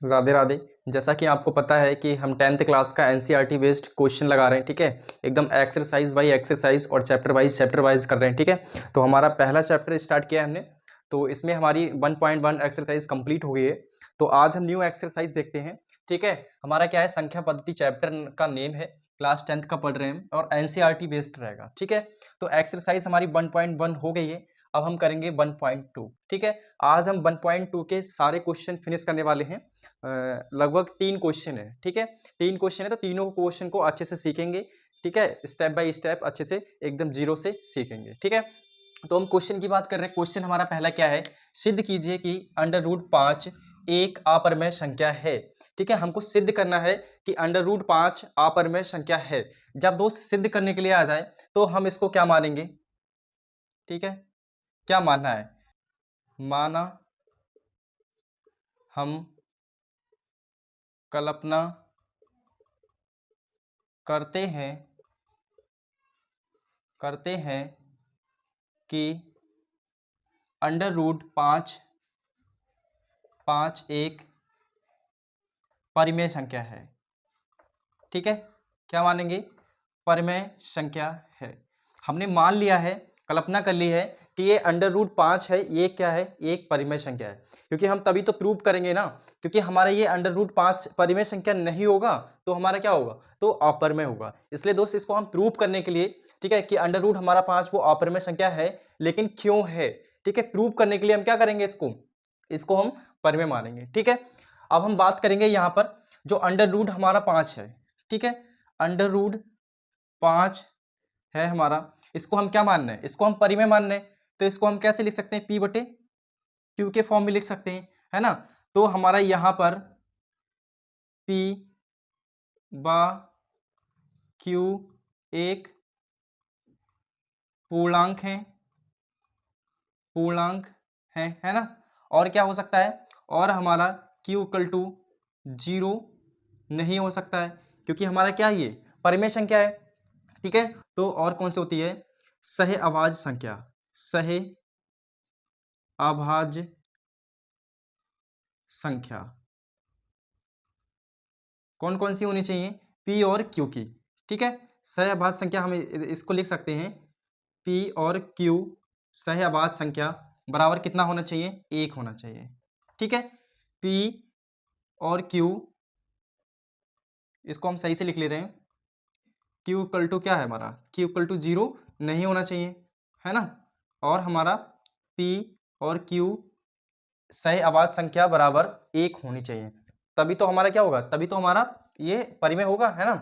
राधे राधे। जैसा कि आपको पता है कि हम 10th क्लास का एनसीईआरटी बेस्ड क्वेश्चन लगा रहे हैं, ठीक है। एकदम एक्सरसाइज बाई एक्सरसाइज और चैप्टर वाइज कर रहे हैं, ठीक है। तो हमारा पहला चैप्टर स्टार्ट किया है हमने, तो इसमें हमारी 1.1 एक्सरसाइज कंप्लीट हो गई है। तो आज हम न्यू एक्सरसाइज देखते हैं, ठीक है। हमारा क्या है, संख्या पद्धति चैप्टर का नेम है, क्लास 10th का पढ़ रहे हैं और एनसीईआरटी बेस्ड रहेगा, ठीक है। तो एक्सरसाइज हमारी 1.1 हो गई है, अब हम करेंगे 1.2, ठीक है। आज हम 1.2 के सारे क्वेश्चन फिनिश करने वाले हैं। लगभग 3 क्वेश्चन है, ठीक है। 3 क्वेश्चन है तो तीनों क्वेश्चन को अच्छे से सीखेंगे, ठीक है। स्टेप बाय स्टेप अच्छे से एकदम जीरो से सीखेंगे, ठीक है। तो हम क्वेश्चन की बात कर रहे हैं। क्वेश्चन हमारा पहला क्या है, सिद्ध कीजिए कि √5 एक अपरिमेय संख्या है, ठीक है। हमको सिद्ध करना है कि √5 अपरिमेय संख्या है। जब दोस्त सिद्ध करने के लिए आ जाए तो हम इसको क्या मानेंगे, ठीक है। क्या मानना है, माना हम कल्पना करते हैं कि √5 एक परिमेय संख्या है, ठीक है। क्या मानेंगे, परिमेय संख्या है। हमने मान लिया है, कल्पना कर ली है कि ये √5 है, ये क्या है, एक परिमेय संख्या है। क्योंकि हम तभी तो प्रूव करेंगे ना, क्योंकि हमारा ये √5 परिमेय संख्या नहीं होगा तो हमारा क्या होगा, तो अपरिमेय होगा। इसलिए दोस्त इसको हम प्रूव करने के लिए, ठीक है, कि √ हमारा 5 वो अपरिमेय संख्या है, लेकिन क्यों है, ठीक है। प्रूव करने के लिए हम क्या करेंगे, इसको हम परिमेय मानेंगे, ठीक है। अब हम बात करेंगे यहाँ पर जो √ हमारा 5 है, ठीक है। √5 है हमारा, इसको हम क्या मानना है, इसको हम परिमेय मानना है। तो इसको हम कैसे लिख सकते हैं, P/Q के फॉर्म में लिख सकते हैं, है ना। तो हमारा यहाँ पर P/Q एक पूर्णांक है ना। और क्या हो सकता है, और हमारा Q = 0 नहीं हो सकता है, क्योंकि हमारा क्या ये परिमेय संख्या है, ठीक है। तो और कौन सी होती है, सह अभाज्य संख्या। कौन कौन सी होनी चाहिए, P और Q की, ठीक है। सह अभाज्य संख्या हम इसको लिख सकते हैं, P और Q सह अभाज्य संख्या बराबर कितना होना चाहिए, 1 होना चाहिए, ठीक है। P और Q, इसको हम सही से लिख ले रहे हैं। Q = क्या है हमारा, Q = 0 नहीं होना चाहिए, है ना। और हमारा P और Q सह अभाज्य संख्या बराबर 1 होनी चाहिए, तभी तो हमारा क्या होगा, तभी तो हमारा ये परिमेय होगा, है ना।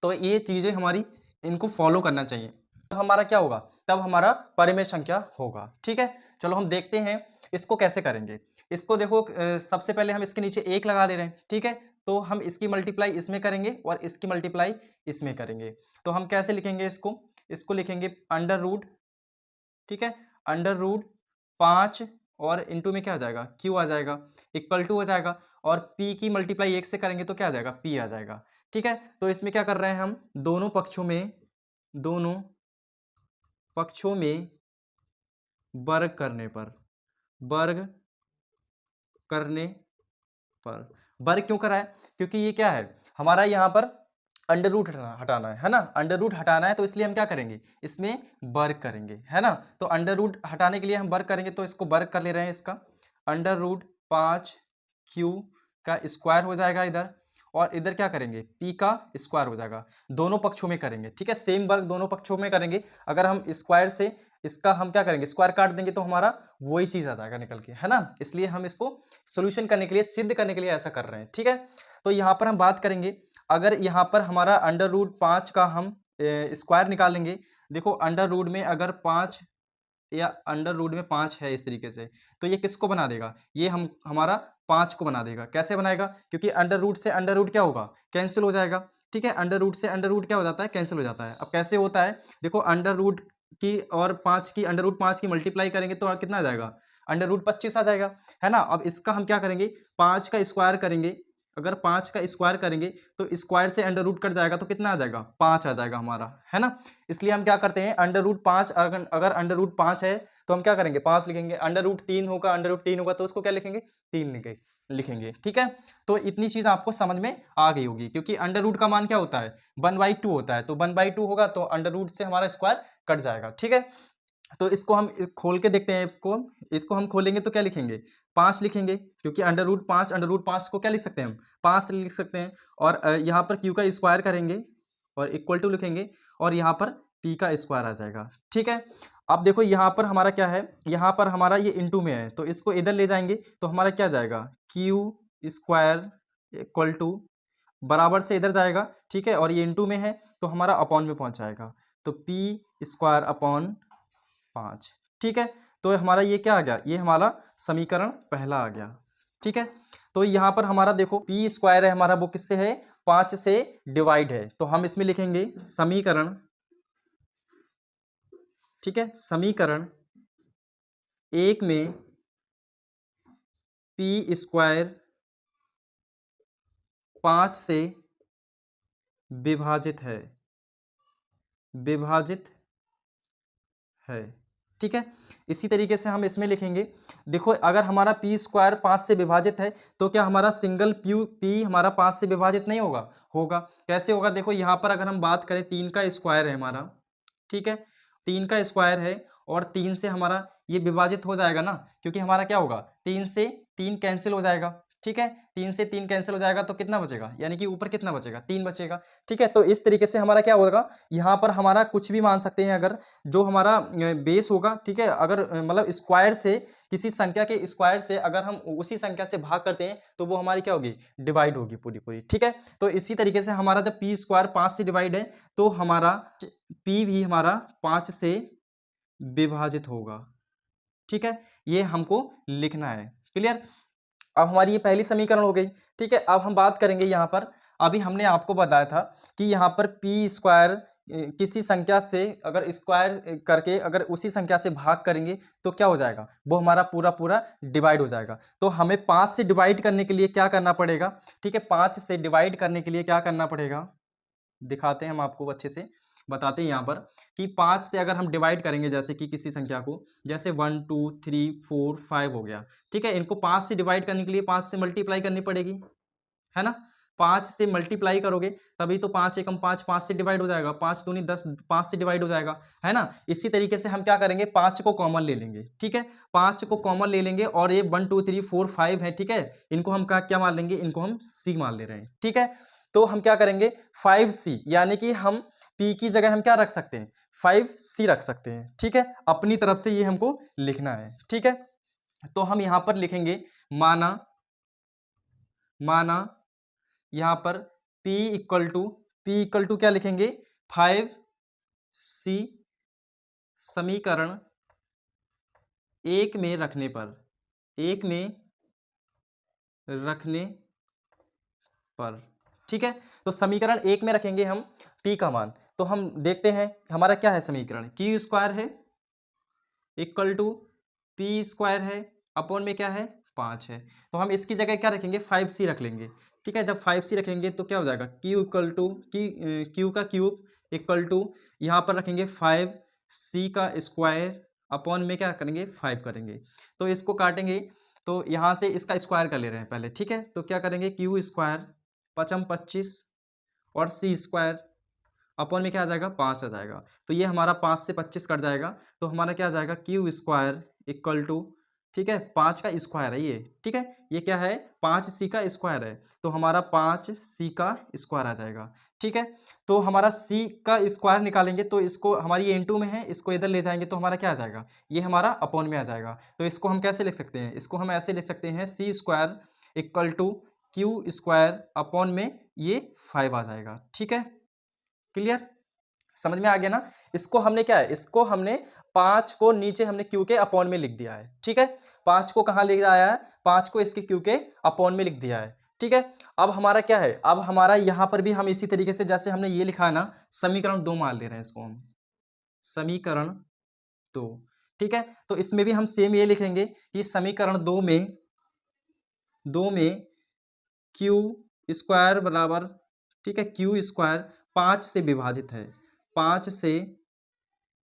तो ये चीजें हमारी, इनको फॉलो करना चाहिए, तब हमारा क्या होगा, तब हमारा परिमेय संख्या होगा, ठीक है। चलो हम देखते हैं इसको कैसे करेंगे। इसको देखो, सबसे पहले हम इसके नीचे 1 लगा ले रहे हैं, ठीक है। तो हम इसकी मल्टीप्लाई इसमें करेंगे और इसकी मल्टीप्लाई इसमें करेंगे। तो हम कैसे लिखेंगे इसको लिखेंगे √, ठीक है, √5 और इंटू में क्या आ जाएगा, Q आ जाएगा, इक्वल टू हो जाएगा। और P की मल्टीप्लाई 1 से करेंगे तो क्या आ जाएगा, P आ जाएगा, ठीक है। तो इसमें क्या कर रहे हैं हम, दोनों पक्षों में वर्ग वर्ग क्यों करा है, क्योंकि ये क्या है, हमारा यहाँ पर √ हटाना है ना। √ हटाना है तो इसलिए हम क्या करेंगे, इसमें वर्ग करेंगे, है ना। तो √ हटाने के लिए हम वर्ग करेंगे, तो इसको वर्ग कर ले रहे हैं, इसका √5Q का स्क्वायर हो जाएगा इधर, और इधर क्या करेंगे, P का स्क्वायर हो जाएगा। दोनों पक्षों में करेंगे, ठीक है, सेम वर्ग दोनों पक्षों में करेंगे। अगर हम स्क्वायर से इसका हम क्या करेंगे, स्क्वायर काट देंगे तो हमारा वही चीज आ जाएगा निकल के, है ना। इसलिए हम इसको सोल्यूशन करने के लिए, सिद्ध करने के लिए ऐसा कर रहे हैं, ठीक है। तो यहाँ पर हम बात करेंगे, अगर यहाँ पर हमारा √5 का हम स्क्वायर निकालेंगे। देखो √ में अगर 5 या √ में 5 है इस तरीके से, तो ये किसको बना देगा, ये हमारा 5 को बना देगा। कैसे बनाएगा, क्योंकि √ से √ क्या होगा, कैंसिल हो जाएगा, ठीक है। √ से √ क्या हो जाता है, कैंसिल हो जाता है। अब कैसे होता है, देखो √ की और 5 की, √5 की मल्टीप्लाई करेंगे तो कितना आ जाएगा, √25 आ जाएगा, है ना। अब इसका हम क्या करेंगे, 5 का स्क्वायर करेंगे। अगर 5 का स्क्वायर करेंगे तो स्क्वायर से √ कट जाएगा तो कितना आ जाएगा, 5 आ जाएगा हमारा, है ना। इसलिए हम क्या करते हैं, √5 अगर √5 है तो हम क्या करेंगे, 5 लिखेंगे। √3 होगा तो उसको क्या लिखेंगे, 3 लिखेंगे, लिखेंगे। ठीक है, तो इतनी चीज़ आपको समझ में आ गई होगी, क्योंकि अंडर रूट का मान क्या होता है, 1/2 होता है, तो 1/2 होगा तो अंडर रूट से हमारा स्क्वायर कट जाएगा। ठीक है, तो इसको हम खोल के देखते हैं, इसको हम खोलेंगे तो क्या लिखेंगे, 5 लिखेंगे, क्योंकि अंडर रूट 5 को क्या लिख सकते हैं हम, 5 लिख सकते हैं। और यहाँ पर क्यू का स्क्वायर करेंगे और इक्वल टू लिखेंगे, और यहाँ पर पी का स्क्वायर आ जाएगा। ठीक है, अब देखो यहाँ पर हमारा क्या है, यहाँ पर हमारा ये इंटू में है, तो इसको इधर ले जाएंगे तो हमारा क्या जाएगा, क्यू स्क्वायर इक्वल टू, बराबर से इधर जाएगा। ठीक है, और ये इंटू में है तो हमारा अपॉन में पहुंच जाएगा, तो पी स्क्वायर अपॉन 5। ठीक है, तो हमारा ये क्या आ गया, ये हमारा समीकरण पहला आ गया। ठीक है, तो यहाँ पर हमारा देखो पी स्क्वायर है हमारा, वो किससे है, 5 से डिवाइड है, तो हम इसमें लिखेंगे समीकरण, ठीक है, समीकरण 1 में पी स्क्वायर 5 से विभाजित है, विभाजित है। ठीक है, इसी तरीके से हम इसमें लिखेंगे, देखो अगर हमारा पी स्क्वायर 5 से विभाजित है तो क्या हमारा सिंगल पी हमारा 5 से विभाजित नहीं होगा, होगा। कैसे होगा, देखो यहाँ पर अगर हम बात करें 3 का स्क्वायर है हमारा, ठीक है, 3 का स्क्वायर है और 3 से हमारा ये विभाजित हो जाएगा ना, क्योंकि हमारा क्या होगा, 3 से 3 कैंसिल हो जाएगा। ठीक है, 3 से 3 कैंसिल हो जाएगा तो कितना बचेगा, यानी कि ऊपर कितना बचेगा, 3 बचेगा। ठीक है, तो इस तरीके से हमारा क्या होगा, यहाँ पर हमारा कुछ भी मान सकते हैं, अगर जो हमारा बेस होगा, ठीक है, अगर मतलब स्क्वायर से, किसी संख्या के स्क्वायर से अगर हम उसी संख्या से भाग करते हैं तो वो हमारी क्या होगी, डिवाइड होगी पूरी पूरी। ठीक है, तो इसी तरीके से हमारा जब पी स्क्वायर 5 से डिवाइड है तो हमारा पी भी हमारा 5 से विभाजित होगा। ठीक है, ये हमको लिखना है। क्लियर, अब हमारी ये पहली समीकरण हो गई। ठीक है, अब हम बात करेंगे यहाँ पर, अभी हमने आपको बताया था कि यहाँ पर पी स्क्वायर किसी संख्या से अगर स्क्वायर करके अगर उसी संख्या से भाग करेंगे तो क्या हो जाएगा, वो हमारा पूरा पूरा डिवाइड हो जाएगा। तो हमें 5 से डिवाइड करने के लिए क्या करना पड़ेगा, ठीक है, 5 से डिवाइड करने के लिए क्या करना पड़ेगा, दिखाते हैं हम आपको अच्छे से, बताते हैं यहाँ पर कि 5 से अगर हम डिवाइड करेंगे, जैसे कि किसी संख्या को, जैसे 1 2 3 4 5 हो गया। ठीक है, इनको 5 से डिवाइड करने के लिए 5 से मल्टीप्लाई करनी पड़ेगी, है ना, 5 से मल्टीप्लाई करोगे तभी तो 5 एकम 5, 5 से डिवाइड हो जाएगा, 5 दूनी 10, 5 से डिवाइड हो जाएगा, है ना। इसी तरीके से हम क्या करेंगे, 5 को कॉमन ले लेंगे। ठीक है, 5 को कॉमन ले लेंगे और ये 1 2 3 4 5 है, ठीक है, इनको हम क्या मान लेंगे, इनको हम सी मान ले रहे हैं। ठीक है, तो हम क्या करेंगे, 5c, यानी कि हम p की जगह हम क्या रख सकते हैं, 5c रख सकते हैं। ठीक है, अपनी तरफ से ये हमको लिखना है। ठीक है, तो हम यहां पर लिखेंगे माना, माना यहाँ पर P इक्वल टू क्या लिखेंगे, 5c, समीकरण 1 में रखने पर, 1 में रखने पर। ठीक है, तो समीकरण 1 में रखेंगे हम P का मान, तो हम देखते हैं हमारा क्या है समीकरण, क्यू स्क्वायर है इक्वल टू पी स्क्वायर है, अपॉन में क्या है, 5 है, तो हम इसकी जगह क्या रखेंगे, 5c रख लेंगे। ठीक है, जब 5c रखेंगे तो क्या हो जाएगा, क्यू इक्वल टू क्यू का क्यूब इक्वल टू, यहाँ पर रखेंगे 5c का स्क्वायर, अपॉन में क्या करेंगे, 5 करेंगे, तो इसको काटेंगे, तो यहाँ से इसका स्क्वायर कर ले रहे हैं पहले। ठीक है, तो क्या करेंगे, क्यू स्क्वायर 5 25 और सी स्क्वायर, अपॉन में क्या आ जाएगा, 5 आ जाएगा, तो ये हमारा 5 से 25 कट जाएगा, तो हमारा क्या आ जाएगा, क्यू स्क्वायर इक्वल टू, ठीक है, 5 का स्क्वायर है ये, ठीक है, ये क्या है, 5c का स्क्वायर है, तो हमारा 5c का स्क्वायर आ जाएगा। ठीक है, तो हमारा c का स्क्वायर निकालेंगे तो इसको, हमारी ये इनटू में है, इसको इधर ले जाएंगे तो हमारा क्या आ जाएगा, ये हमारा अपॉन में आ जाएगा, तो इसको हम कैसे लिख सकते हैं, इसको हम ऐसे लिख सकते हैं, C square equal to Q square upon में ये 5 आ जाएगा। ठीक है, क्लियर, समझ में आ गया ना। इसको हमने क्या है, इसको हमने 5 को नीचे हमने क्यू के अपॉन में लिख दिया है। ठीक है, 5 को कहाँ ले आया है, 5 को इसके क्यू के अपॉन में लिख दिया है। ठीक है, अब हमारा क्या है, अब हमारा यहां पर भी हम इसी तरीके से जैसे हमने ये लिखा है ना, समीकरण 2 मान ले रहे हैं इसको हम, समीकरण 2। ठीक है, तो इसमें भी हम सेम ये लिखेंगे कि समीकरण 2 में क्यू स्क्वायर बराबर, ठीक है, क्यू स्क्वायर 5 से विभाजित है, 5 से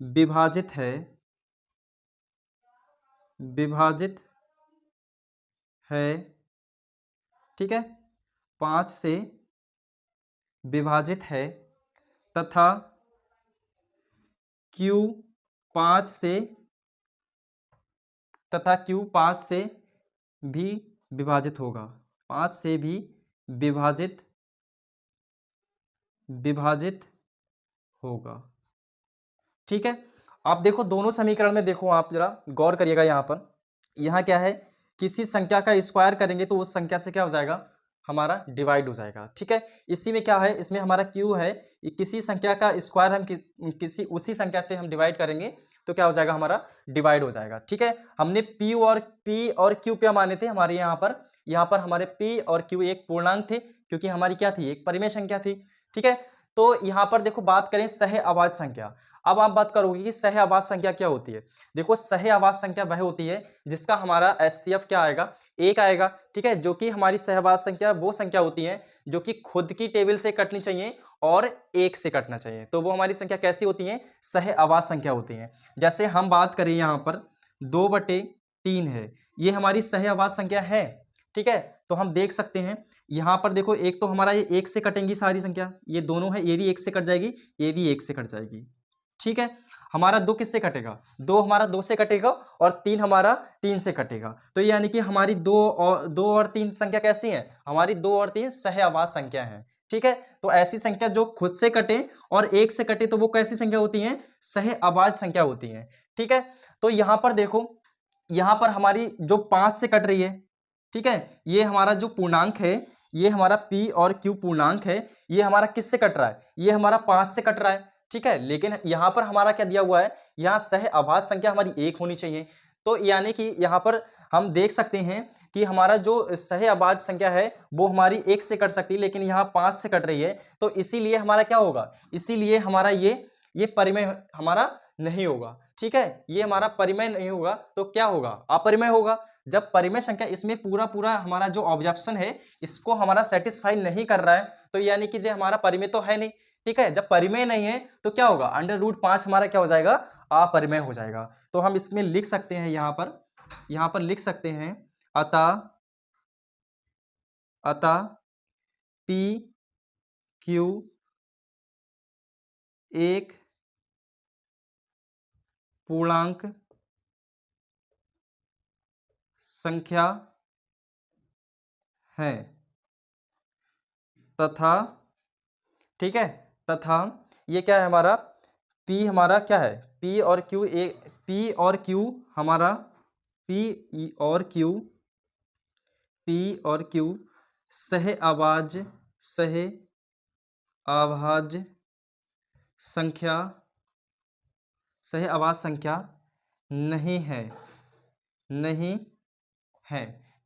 विभाजित है, विभाजित है ठीक है, 5 से विभाजित है तथा Q 5 से भी विभाजित होगा, 5 से भी विभाजित होगा। ठीक है, आप देखो दोनों समीकरण में, देखो आप जरा गौर करिएगा, यहाँ पर यहाँ क्या है, किसी संख्या का स्क्वायर करेंगे तो उस संख्या से क्या हो जाएगा, हमारा डिवाइड हो जाएगा। ठीक है, इसी में क्या है, इसमें हमारा Q है, किसी संख्या का स्क्वायर हम किसी उसी संख्या से हम डिवाइड करेंगे तो क्या हो जाएगा, हमारा डिवाइड हो जाएगा। ठीक है, हमने P और Q क्या माने थे, हमारे यहाँ पर हमारे P और Q एक पूर्णांक थे, क्योंकि हमारी क्या थी, एक परिमेय संख्या थी। ठीक है, तो यहाँ पर देखो बात करें सह अभाज्य संख्या। अब आप बात करोगे कि सह अभाज्य संख्या क्या होती है। देखो सह अभाज्य संख्या वह होती है जिसका हमारा HCF क्या आएगा, 1 आएगा। ठीक है, जो कि हमारी सह अभाज्य संख्या वो संख्या होती है जो कि खुद की टेबल से कटनी चाहिए और 1 से कटना चाहिए, तो वो हमारी संख्या कैसी होती है, सह अभाज्य संख्या होती है। जैसे हम बात करें यहाँ पर 2/3 है, ये हमारी सह अभाज्य संख्या है। ठीक है, तो हम देख सकते हैं यहाँ पर देखो, एक तो हमारा ये 1 से कटेंगी सारी संख्या, ये दोनों है, ये भी 1 से कट जाएगी, ये भी 1 से कट जाएगी। ठीक है, हमारा 2 किससे कटेगा, 2 हमारा 2 से कटेगा और 3 हमारा 3 से कटेगा। तो यानी कि हमारी 2 और 3 संख्या कैसी है, हमारी 2 और 3 सह अभाज्य संख्या है। ठीक है, तो ऐसी संख्या जो खुद से कटे और 1 से कटे तो वो कैसी संख्या होती है, सह अभाज्य संख्या होती है। ठीक है, तो यहाँ पर देखो, यहाँ पर हमारी जो 5 से कट रही है, ठीक है, ये हमारा जो पूर्णांक है, ये हमारा P और Q पूर्णांक है, ये हमारा किससे कट रहा है, ये हमारा 5 से कट रहा है। ठीक है, लेकिन यहाँ पर हमारा क्या दिया हुआ है, यहाँ सह अभाज्य संख्या हमारी 1 होनी चाहिए। तो यानी कि यहाँ पर हम देख सकते हैं कि हमारा जो सह अभाज्य संख्या है वो हमारी 1 से कट सकती है, लेकिन यहाँ 5 से कट रही है, तो इसीलिए हमारा क्या होगा, इसीलिए हमारा ये परिमेय हमारा नहीं होगा। ठीक है, ये हमारा परिमेय नहीं होगा, तो क्या होगा, अपरिमेय होगा। जब परिमेय संख्या इसमें पूरा हमारा जो ऑब्जेक्शन है इसको हमारा सेटिस्फाई नहीं कर रहा है, तो यानी कि जो हमारा परिमेय तो है नहीं। ठीक है, जब परिमेय नहीं है तो क्या होगा, √5 हमारा क्या हो जाएगा, अपरिमेय हो जाएगा। तो हम इसमें लिख सकते हैं, यहाँ पर लिख सकते हैं, अतः P Q एक पूर्णांक संख्या है तथा, ठीक है, तथा ये क्या है हमारा, P हमारा क्या है, P और Q हमारा P और Q सह अभाज्य संख्या नहीं है।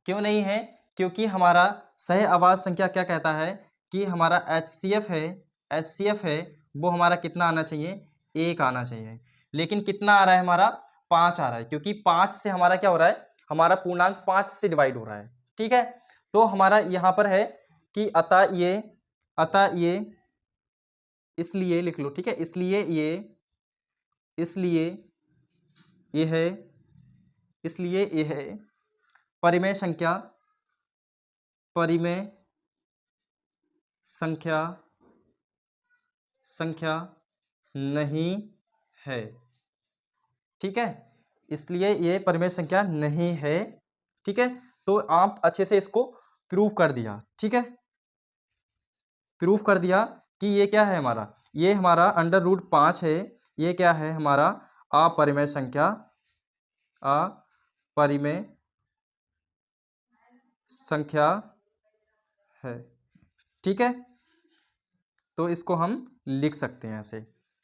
क्यों नहीं है, क्योंकि हमारा सह अभाज्य संख्या क्या कहता है कि हमारा HCF है वो हमारा कितना आना चाहिए, 1 आना चाहिए। लेकिन कितना आ रहा है हमारा, 5 आ रहा है, क्योंकि 5 से हमारा क्या हो रहा है, हमारा पूर्णांक 5 से डिवाइड हो रहा है। ठीक है, तो हमारा यहाँ पर है कि अतः ये इसलिए लिख लो। ठीक है, इसलिए यह परिमेय संख्या नहीं है। ठीक है, इसलिए ये परिमेय संख्या नहीं है। ठीक है, तो आप अच्छे से इसको प्रूव कर दिया। ठीक है, प्रूफ कर दिया कि ये क्या है हमारा, ये हमारा √5 है, ये क्या है हमारा अपरिमेय संख्या है। ठीक है, तो इसको हम लिख सकते हैं ऐसे।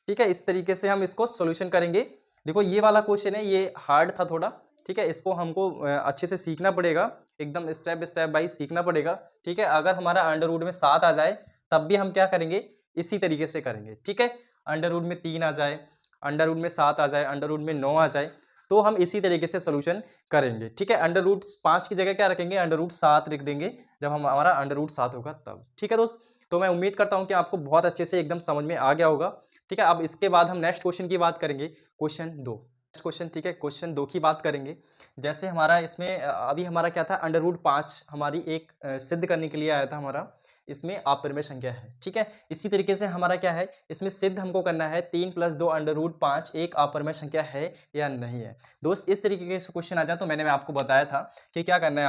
ठीक है, इस तरीके से हम इसको सॉल्यूशन करेंगे। देखो ये वाला क्वेश्चन है, ये हार्ड था थोड़ा। ठीक है, इसको हमको अच्छे से सीखना पड़ेगा, एकदम स्टेप बाय सीखना पड़ेगा। ठीक है, अगर हमारा √ में 7 आ जाए तब भी हम क्या करेंगे, इसी तरीके से करेंगे। ठीक है, √ में 3 आ जाए, √ में 7 आ जाए, √ में 9 आ जाए, तो हम इसी तरीके से सोल्यूशन करेंगे। ठीक है, √5 की जगह क्या रखेंगे, √7 लिख देंगे जब हमारा √7 होगा तब। ठीक है दोस्त, तो मैं उम्मीद करता हूं कि आपको बहुत अच्छे से एकदम समझ में आ गया होगा। ठीक है, अब इसके बाद हम नेक्स्ट क्वेश्चन की बात करेंगे, क्वेश्चन 2। क्वेश्चन, ठीक है, क्वेश्चन 2 की बात करेंगे। जैसे हमारा इसमें अभी हमारा क्या था, अंडर रूट 5 हमारी एक सिद्ध करने के लिए आया था हमारा, इसमें अपरिमेय संख्या है, ठीक है। इसी तरीके से हमारा क्या है, इसमें सिद्ध हमको करना है 3 + 2 अंडर रूट 5 एक अपरिमेय संख्या है या नहीं है। दोस्त इस तरीके के क्वेश्चन आ जाए तो मैंने आपको बताया था कि क्या करना है,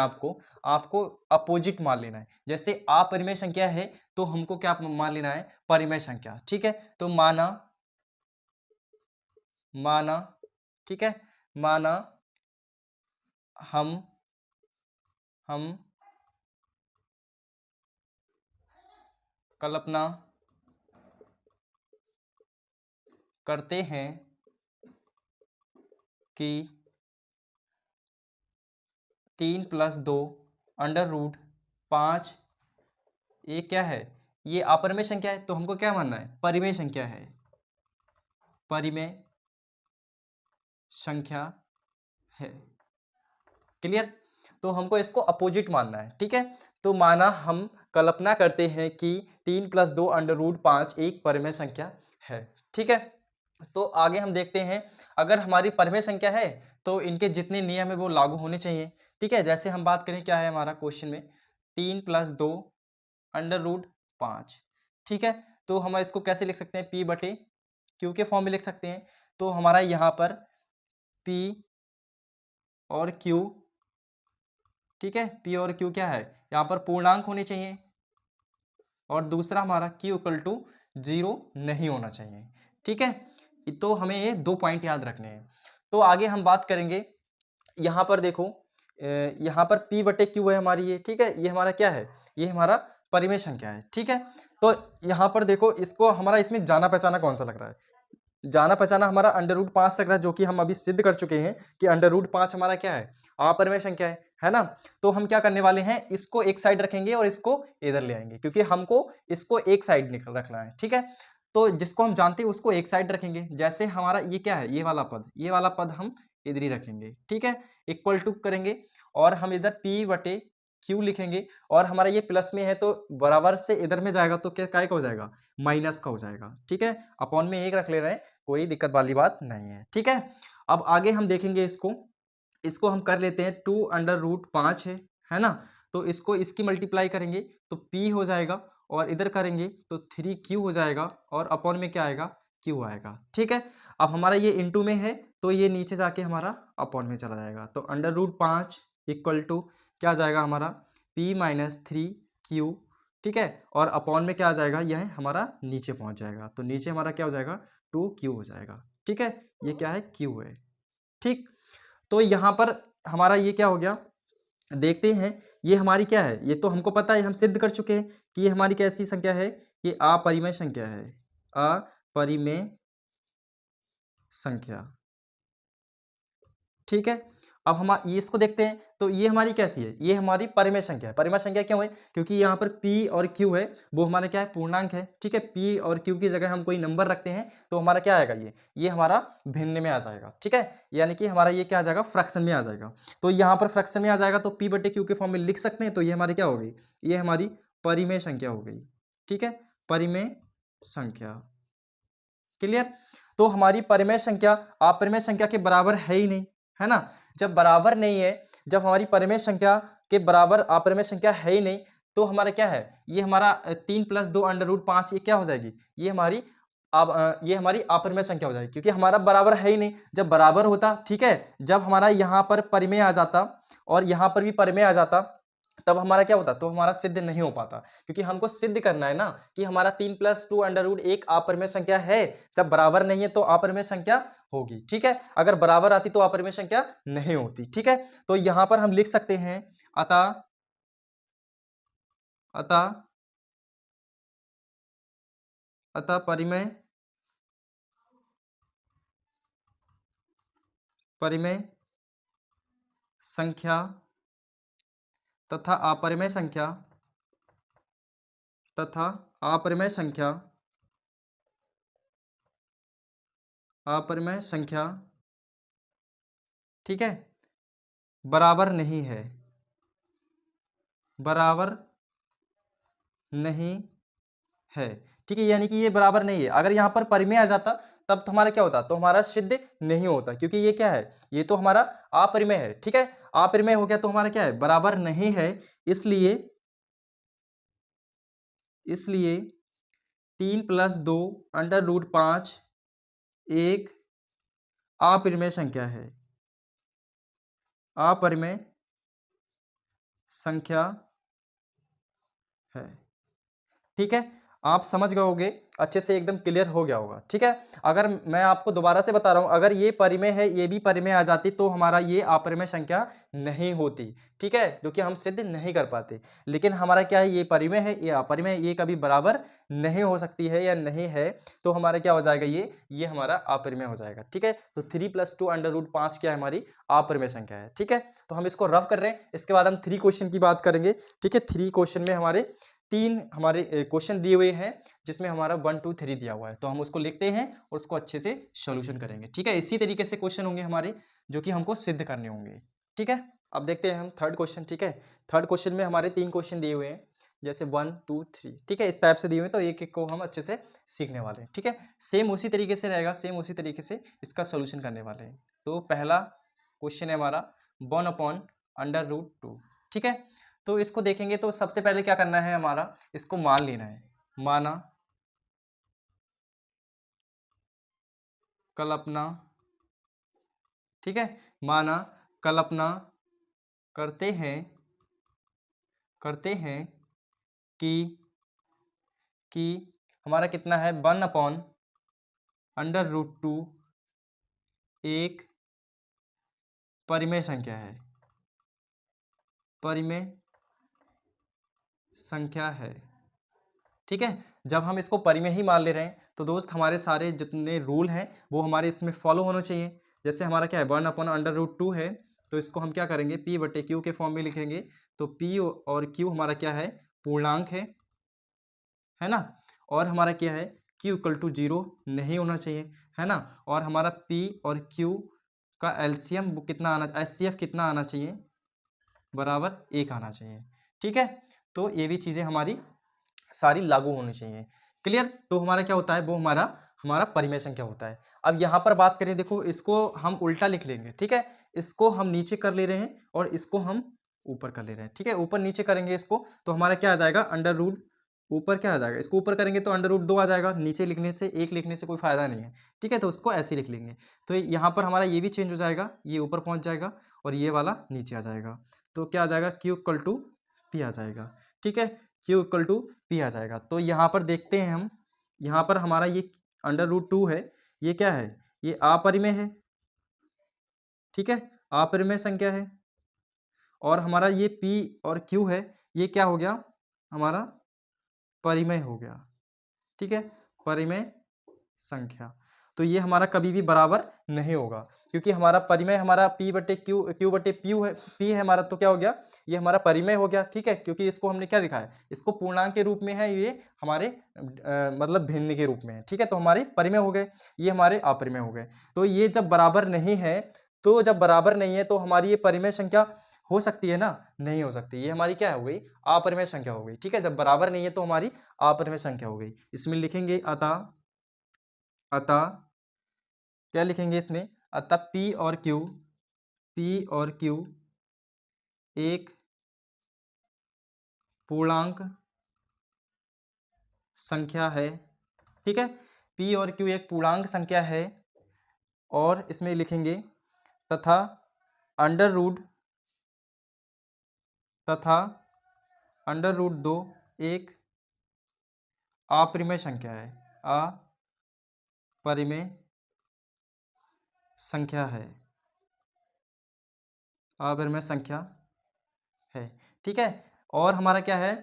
आपको अपोजिट मान लेना है। जैसे अपरिमेय संख्या है तो हमको क्या मान लेना है, परिमेय संख्या, ठीक है। तो माना, ठीक है, माना हम कल्पना करते हैं कि 3 + 2 अंडर रूट 5 ये क्या है, ये अपरिमेय संख्या है, तो हमको क्या मानना है, परिमेय संख्या है, परिमेय संख्या है। क्लियर। तो हमको इसको अपोजिट मानना है, ठीक है। तो माना हम कल्पना करते हैं कि 3 + 2 अंडर रूट 5 एक परिमेय संख्या है, ठीक है। तो आगे हम देखते हैं, अगर हमारी परिमेय संख्या है तो इनके जितने नियम है वो लागू होने चाहिए, ठीक है। जैसे हम बात करें क्या है हमारा क्वेश्चन में, 3 + 2 अंडर रूट 5, ठीक है। तो हम इसको कैसे लिख सकते हैं, P/Q के फॉर्म में लिख सकते हैं। तो हमारा यहाँ पर P और Q, ठीक है, P और Q क्या है, यहाँ पर पूर्णांक होने चाहिए, और दूसरा हमारा Q = 0 नहीं होना चाहिए, ठीक है। तो हमें ये 2 पॉइंट याद रखने हैं। तो आगे हम बात करेंगे, यहाँ पर देखो, यहाँ पर P/Q है हमारी ये, ठीक है, ये हमारा क्या है, ये हमारा परिमेय संख्या है, ठीक है। तो यहाँ पर देखो, इसको हमारा इसमें जाना पहचाना कौन सा लग रहा है, जाना पहचाना हमारा अंडर रूट 5 लग रहा है, जो कि हम अभी सिद्ध कर चुके हैं कि अंडर रूट 5 हमारा क्या है, अपरिमेय संख्या है ना। तो हम क्या करने वाले हैं, इसको एक साइड रखेंगे और इसको इधर ले आएंगे, क्योंकि हमको इसको एक साइड निकल रखना है, ठीक है। तो जिसको हम जानते हैं उसको एक साइड रखेंगे। जैसे हमारा ये क्या है, ये वाला पद हम इधर ही रखेंगे, ठीक है, इक्वल टू करेंगे, और हम इधर P/Q लिखेंगे, और हमारा ये प्लस में है तो बराबर से इधर में जाएगा तो क्या काय का हो जाएगा, माइनस का हो जाएगा, ठीक है। अपॉन में एक रख ले रहे हैं, कोई दिक्कत वाली बात नहीं है, ठीक है। अब आगे हम देखेंगे इसको हम कर लेते हैं, 2 अंडर रूट 5 है ना। तो इसको इसकी मल्टीप्लाई करेंगे तो P हो जाएगा, और इधर करेंगे तो 3Q हो जाएगा, और अपॉन में क्या आएगा, Q आएगा, ठीक है। अब हमारा ये इंटू में है तो ये नीचे जाके हमारा अपॉन में चला जाएगा, तो अंडर रूट 5 इक्वल टू क्या आ जाएगा हमारा, P - 3Q, ठीक है। और अपॉन में क्या आ जाएगा, यह हमारा नीचे पहुंच जाएगा, तो नीचे हमारा क्या हो जाएगा, 2Q हो जाएगा, ठीक है। ये क्या है, Q है, ठीक। तो यहाँ पर हमारा ये क्या हो गया, देखते हैं, ये हमारी क्या है, ये तो हमको पता है, हम सिद्ध कर चुके हैं कि ये हमारी कैसी संख्या है, ये अपरिमेय संख्या है, अपरिमेय संख्या, ठीक है। अब हम ये इसको देखते हैं, तो ये हमारी कैसी है, ये हमारी परिमेय संख्या है। परिमेय संख्या क्यों है, क्योंकि यहाँ पर P और Q है, वो हमारा क्या है, पूर्णांक है, ठीक है। P और Q की जगह हम कोई नंबर रखते हैं तो हमारा क्या आएगा, ये हमारा भिन्न में आ जाएगा, ठीक है। यानी कि हमारा ये क्या आ जाएगा, फ्रैक्शन में आ जाएगा। तो यहाँ पर फ्रैक्शन में आ जाएगा तो P/Q के फॉर्म में लिख सकते हैं, तो ये हमारी क्या हो गई, ये हमारी परिमेय संख्या हो गई, ठीक है, परिमेय संख्या। क्लियर। तो हमारी परिमेय संख्या अपरिमेय संख्या के बराबर है ही नहीं, है ना। जब बराबर नहीं है, जब हमारी परिमेय संख्या के बराबर अपरिमेय संख्या है ही नहीं, तो हमारा क्या है, ये हमारा 3 + 2 अंडर रूट 5 ये क्या हो जाएगी, ये हमारी अपरिमेय संख्या हो जाएगी, क्योंकि हमारा बराबर है ही नहीं। जब बराबर होता, ठीक है, जब हमारा यहाँ पर परिमेय आ जाता और यहाँ पर भी परिमेय आ जाता, तब हमारा क्या होता, तो हमारा सिद्ध नहीं हो पाता, क्योंकि हमको सिद्ध करना है ना कि हमारा 3 + 2 अंडर रूट एक अपरिमेय संख्या है। जब बराबर नहीं है तो अपरिमेय संख्या होगी, ठीक है। अगर बराबर आती तो अपरिमेय संख्या नहीं होती, ठीक है। तो यहां पर हम लिख सकते हैं, अतः अतः अतः परिमेय परिमेय संख्या तथा अपरिमेय संख्या तथा अपरिमेय संख्या अपरिमेय संख्या, ठीक है, बराबर नहीं है, बराबर नहीं है, ठीक है। यानी कि ये बराबर नहीं है। अगर यहाँ पर परिमेय आ जाता तब तो हमारा क्या होता, तो हमारा सिद्ध नहीं होता, क्योंकि ये क्या है, ये तो हमारा अपरिमेय है। ठीक है, अपरिमेय हो गया तो हमारा क्या है, बराबर नहीं है, इसलिए 3 + 2 √5 एक अपरिमेय संख्या है, अपरिमेय संख्या है। ठीक है, आप समझ गए होगे, अच्छे से एकदम क्लियर हो गया होगा। ठीक है, अगर मैं आपको दोबारा से बता रहा हूं, अगर ये परिमेय है, ये भी परिमेय आ जाती, तो हमारा ये अपरिमेय संख्या नहीं होती। ठीक है, क्योंकि हम सिद्ध नहीं कर पाते। लेकिन हमारा क्या है, ये परिमेय है, ये अपरिमेय, ये कभी बराबर नहीं हो सकती है या नहीं है, तो हमारा क्या हो जाएगा, ये हमारा अपरिमेय हो जाएगा। ठीक है, तो 3 + 2 √5 क्या है, हमारी अपरिमेय संख्या है। ठीक है, तो हम इसको रफ कर रहे हैं, इसके बाद हम 3 क्वेश्चन की बात करेंगे। ठीक है, 3 क्वेश्चन में हमारे 3 हमारे क्वेश्चन दिए हुए हैं, जिसमें हमारा 1 2 3 दिया हुआ है, तो हम उसको लिखते हैं और उसको अच्छे से सॉल्यूशन करेंगे। ठीक है, इसी तरीके से क्वेश्चन होंगे हमारे, जो कि हमको सिद्ध करने होंगे। ठीक है, अब देखते हैं हम थर्ड क्वेश्चन। ठीक है, थर्ड क्वेश्चन में हमारे 3 क्वेश्चन दिए हुए हैं, जैसे 1 2 3। ठीक है, इस टाइप से दिए हुए हैं, तो एक एक को हम अच्छे से सीखने वाले हैं। ठीक है, सेम उसी तरीके से रहेगा, सेम उसी तरीके से इसका सोल्यूशन करने वाले हैं। तो पहला क्वेश्चन है हमारा 1/√2। ठीक है, तो इसको देखेंगे तो सबसे पहले क्या करना है, हमारा इसको मान लेना है, माना, कल्पना। ठीक है, माना, कल्पना करते हैं कि हमारा कितना है, 1/√2 एक परिमेय संख्या है, परिमेय संख्या है। ठीक है, जब हम इसको परिमेय ही मान ले रहे हैं, तो दोस्त हमारे सारे जितने रूल हैं वो हमारे इसमें फॉलो होने चाहिए। जैसे हमारा क्या है, 1/√2 है, तो इसको हम क्या करेंगे, P/Q के फॉर्म में लिखेंगे। तो P और Q हमारा क्या है, पूर्णांक है ना। और हमारा क्या है, Q = 0 नहीं होना चाहिए, है ना। और हमारा P और Q का एलसीएम कितना आना, HCF कितना आना चाहिए, बराबर 1 आना चाहिए। ठीक है, तो ये भी चीज़ें हमारी सारी लागू होनी चाहिए। क्लियर, तो हमारा क्या होता है, वो हमारा हमारा परिमेय संख्या होता है। अब यहाँ पर बात करें, देखो इसको हम उल्टा लिख लेंगे। ठीक है, इसको हम नीचे कर ले रहे हैं और इसको हम ऊपर कर ले रहे हैं। ठीक है, ऊपर नीचे करेंगे इसको, तो हमारा क्या आ जाएगा, अंडर रूट, ऊपर क्या आ जाएगा, इसको ऊपर करेंगे तो √2 आ जाएगा। नीचे लिखने से, 1 लिखने से कोई फायदा नहीं है। ठीक है, तो उसको ऐसे लिख लेंगे। तो यहाँ पर हमारा ये भी चेंज हो जाएगा, ये ऊपर पहुँच जाएगा और ये वाला नीचे आ जाएगा। तो क्या आ जाएगा, Q = P आ जाएगा। ठीक है, Q = P आ जाएगा। तो यहाँ पर देखते हैं हम, यहाँ पर हमारा ये अंडर रूट 2 है, ये क्या है, ये अपरिमेय है। ठीक है, अपरिमेय संख्या है। और हमारा ये P और Q है, ये क्या हो गया, हमारा परिमेय हो गया। ठीक है, परिमेय संख्या। तो ये हमारा कभी भी बराबर नहीं होगा, क्योंकि हमारा परिमेय हमारा P/Q है हमारा, तो क्या हो गया, ये हमारा परिमेय हो गया। ठीक है, क्योंकि इसको हमने क्या लिखा है, इसको पूर्णांक के रूप में है, ये हमारे मतलब भिन्न के रूप में है। ठीक है, तो हमारे परिमेय हो गए, ये हमारे अपरिमेय हो गए। तो ये जब बराबर नहीं है, तो जब बराबर नहीं है तो हमारी ये परिमेय संख्या हो सकती है ना, नहीं हो सकती। ये हमारी क्या हो गई, अपरिमेय संख्या हो गई। ठीक है, जब बराबर नहीं है तो हमारी अपरिमेय संख्या हो गई। इसमें लिखेंगे अतः क्या लिखेंगे इसमें, अतः P और Q एक पूर्णांक संख्या है। ठीक है, P और Q एक पूर्णांक संख्या है। और इसमें लिखेंगे तथा अंडर रूट 2 एक अपरिमेय संख्या है, अपरिमेय संख्या है, अपरिमेय संख्या है। ठीक है, और हमारा क्या है,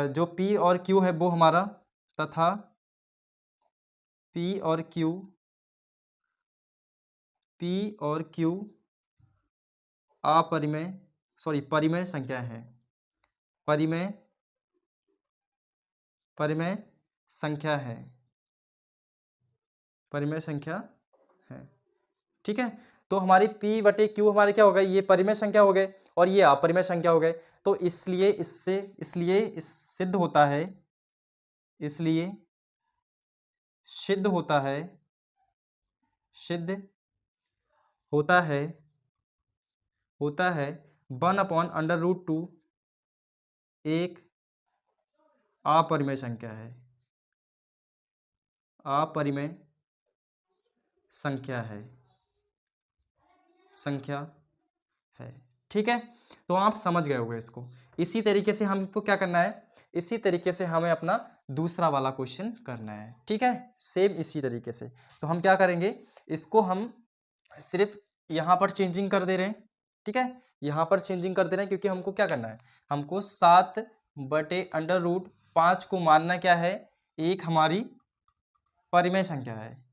जो P और Q है वो हमारा, तथा P और Q परिमेय संख्या है, परिमेय संख्या है, परिमेय संख्या है। ठीक है, तो हमारी P/Q हमारे क्या हो गए, ये परिमेय संख्या हो गए और ये अपरिमेय संख्या हो गए। तो इसलिए इस सिद्ध होता है, सिद्ध होता है 1/√2 एक अपरिमेय संख्या है। अपरिमेय संख्या है। ठीक है, तो आप समझ गए होंगे इसको। इसी तरीके से हमको क्या करना है, इसी तरीके से हमें अपना दूसरा वाला क्वेश्चन करना है। ठीक है, सेम इसी तरीके से। तो हम क्या करेंगे, इसको हम सिर्फ यहाँ पर चेंजिंग कर दे रहे हैं। ठीक है, यहाँ पर चेंजिंग कर दे रहे हैं क्योंकि हमको क्या करना है, हमको 7/√5 को मानना क्या है, एक हमारी परिमेय संख्या है।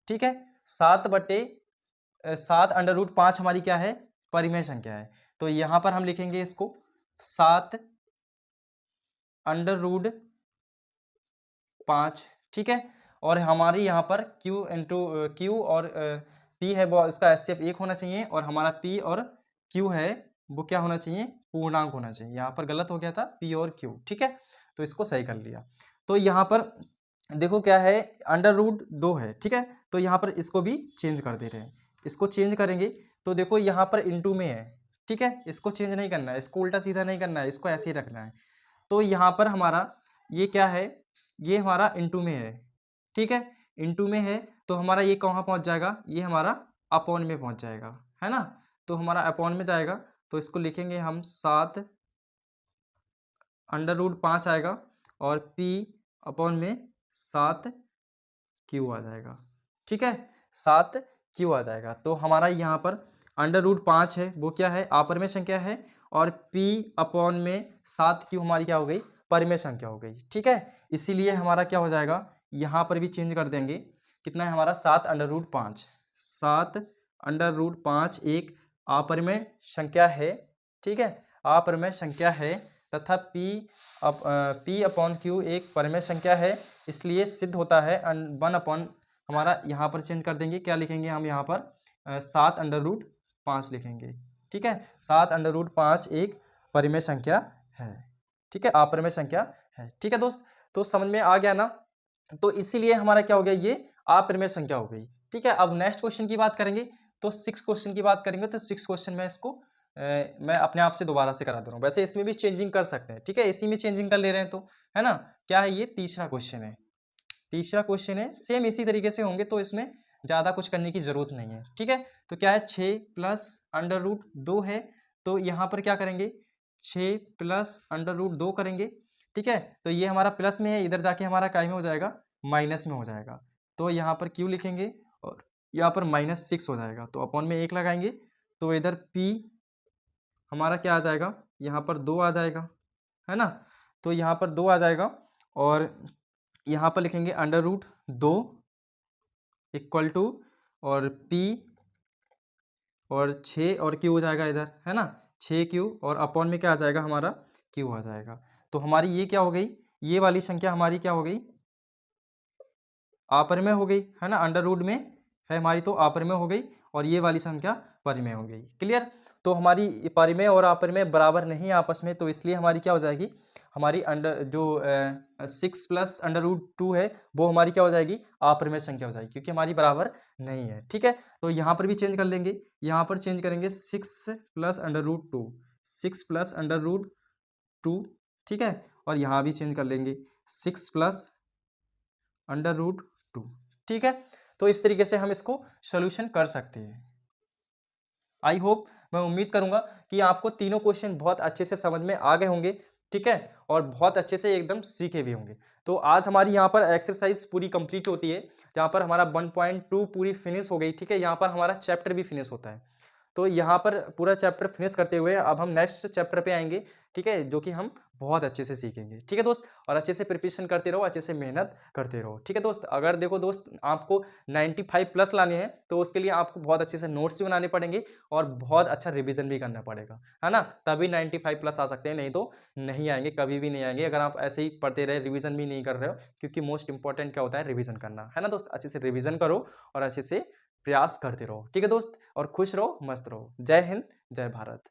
ठीक है, 7/√5 हमारी क्या है, परिमेय संख्या है। तो यहाँ पर हम लिखेंगे इसको 7/5। ठीक है, और हमारी यहाँ पर Q और P है वो इसका HCF 1 होना चाहिए, और हमारा P और Q है वो क्या होना चाहिए, पूर्णांक होना चाहिए। यहाँ पर गलत हो गया था, P और Q। ठीक है, तो इसको सही कर लिया। तो यहाँ पर देखो क्या है, √2 है। ठीक है, तो यहाँ पर इसको भी चेंज कर दे रहे हैं। इसको चेंज करेंगे तो देखो यहाँ पर इंटू में है। ठीक है, इसको चेंज नहीं करना है, इसको उल्टा सीधा नहीं करना है, इसको ऐसे ही रखना है। तो यहाँ पर हमारा ये क्या है, ये हमारा इंटू में है। ठीक है, इंटू में है तो हमारा ये कहाँ पहुँच जाएगा, ये हमारा अपॉन में पहुँच जाएगा, है ना। तो हमारा अपॉन में जाएगा तो इसको लिखेंगे हम 7/5 आएगा, और P अपॉन में 7Q आ जाएगा। ठीक है, 7Q आ जाएगा। तो हमारा यहाँ पर √5 है वो क्या है, अपरिमेय संख्या है, और P अपॉन में 7Q हमारी क्या हो गई, परिमेय संख्या हो गई। ठीक है, इसीलिए हमारा क्या हो जाएगा, यहाँ पर भी चेंज कर देंगे। कितना है हमारा 7/5। 7/5 एक अपरिमेय संख्या है। ठीक है, अपरिमेय संख्या है, तथा P अपॉन Q एक परिमेय संख्या है। इसलिए सिद्ध होता है 1 अपॉन, हमारा यहाँ पर चेंज कर देंगे, क्या लिखेंगे हम यहाँ पर 7/5 लिखेंगे। ठीक है, 7/5 एक परिमेय संख्या है। ठीक है, अपरिमेय संख्या है। ठीक है दोस्त, तो समझ में आ गया ना। तो इसीलिए हमारा क्या हो गया, ये अपरिमेय संख्या हो गई। ठीक है, अब नेक्स्ट क्वेश्चन की बात करेंगे, तो 6 क्वेश्चन की बात करेंगे। तो 6 क्वेश्चन में इसको मैं अपने आप से दोबारा से करा दे रहा हूँ। वैसे इसमें भी चेंजिंग कर सकते हैं। ठीक है, इसी में चेंजिंग कर ले रहे हैं तो, है ना। क्या है ये, तीसरा क्वेश्चन है। तीसरा क्वेश्चन है, सेम इसी तरीके से होंगे, तो इसमें ज़्यादा कुछ करने की जरूरत नहीं है। ठीक है, तो क्या है, 6 + √2 है। तो यहाँ पर क्या करेंगे, 6 + √2 करेंगे। ठीक है, तो ये हमारा प्लस में है, इधर जाके हमारा काय में हो जाएगा, माइनस में हो जाएगा। तो यहाँ पर Q लिखेंगे, और यहाँ पर -6 हो जाएगा। तो अपॉन में 1 लगाएंगे, तो इधर P हमारा क्या आ जाएगा, यहाँ पर 2 आ जाएगा, है ना। तो यहाँ पर 2 आ जाएगा, और यहाँ पर लिखेंगे √2 इक्वल टू, और P और 6 और Q हो जाएगा इधर, है ना। 6Q, और अपॉन में क्या आ जाएगा, हमारा Q आ जाएगा। तो हमारी ये क्या हो गई, ये वाली संख्या हमारी क्या हो गई, अपरिमेय हो गई, है ना। अंडर रूट में है हमारी, तो अपरिमेय हो गई, और ये वाली संख्या परिमेय हो गई। क्लियर। तो हमारी परिमेय और अपरिमेय बराबर नहीं है आपस में, तो इसलिए हमारी क्या हो जाएगी, हमारी 6 + √2 है वो हमारी क्या हो जाएगी, अपरिमेय संख्या हो जाएगी, क्योंकि हमारी बराबर नहीं है। ठीक है, तो यहाँ पर भी चेंज कर लेंगे, यहाँ पर चेंज करेंगे 6 + √2, 6 + √2। ठीक है, और यहाँ भी चेंज कर लेंगे 6 + √2। ठीक है, तो इस तरीके से हम इसको सोल्यूशन कर सकते हैं। आई होप, मैं उम्मीद करूंगा कि आपको तीनों क्वेश्चन बहुत अच्छे से समझ में आ गए होंगे। ठीक है, और बहुत अच्छे से एकदम सीखे भी होंगे। तो आज हमारी यहाँ पर एक्सरसाइज पूरी कंप्लीट होती है, जहाँ पर हमारा 1.2 पूरी फिनिश हो गई। ठीक है, यहाँ पर हमारा चैप्टर भी फिनिश होता है। तो यहाँ पर पूरा चैप्टर फिनिश करते हुए अब हम नेक्स्ट चैप्टर पे आएंगे। ठीक है, जो कि हम बहुत अच्छे से सीखेंगे। ठीक है दोस्त, और अच्छे से प्रिपरेशन करते रहो, अच्छे से मेहनत करते रहो। ठीक है दोस्त, अगर देखो दोस्त, आपको 95+ लाने हैं, तो उसके लिए आपको बहुत अच्छे से नोट्स भी बनाने पड़ेंगे, और बहुत अच्छा रिवीजन भी करना पड़ेगा, है ना। तभी 95+ आ सकते हैं, नहीं तो नहीं आएंगे, कभी भी नहीं आएंगे, अगर आप ऐसे ही पढ़ते रहे, रिवीजन भी नहीं कर रहे हो। क्योंकि मोस्ट इंपॉर्टेंट क्या होता है, रिवीजन करना, है ना दोस्त। अच्छे से रिवीजन करो, और अच्छे से प्रयास करते रहो। ठीक है दोस्त, और खुश रहो, मस्त रहो। जय हिंद, जय भारत।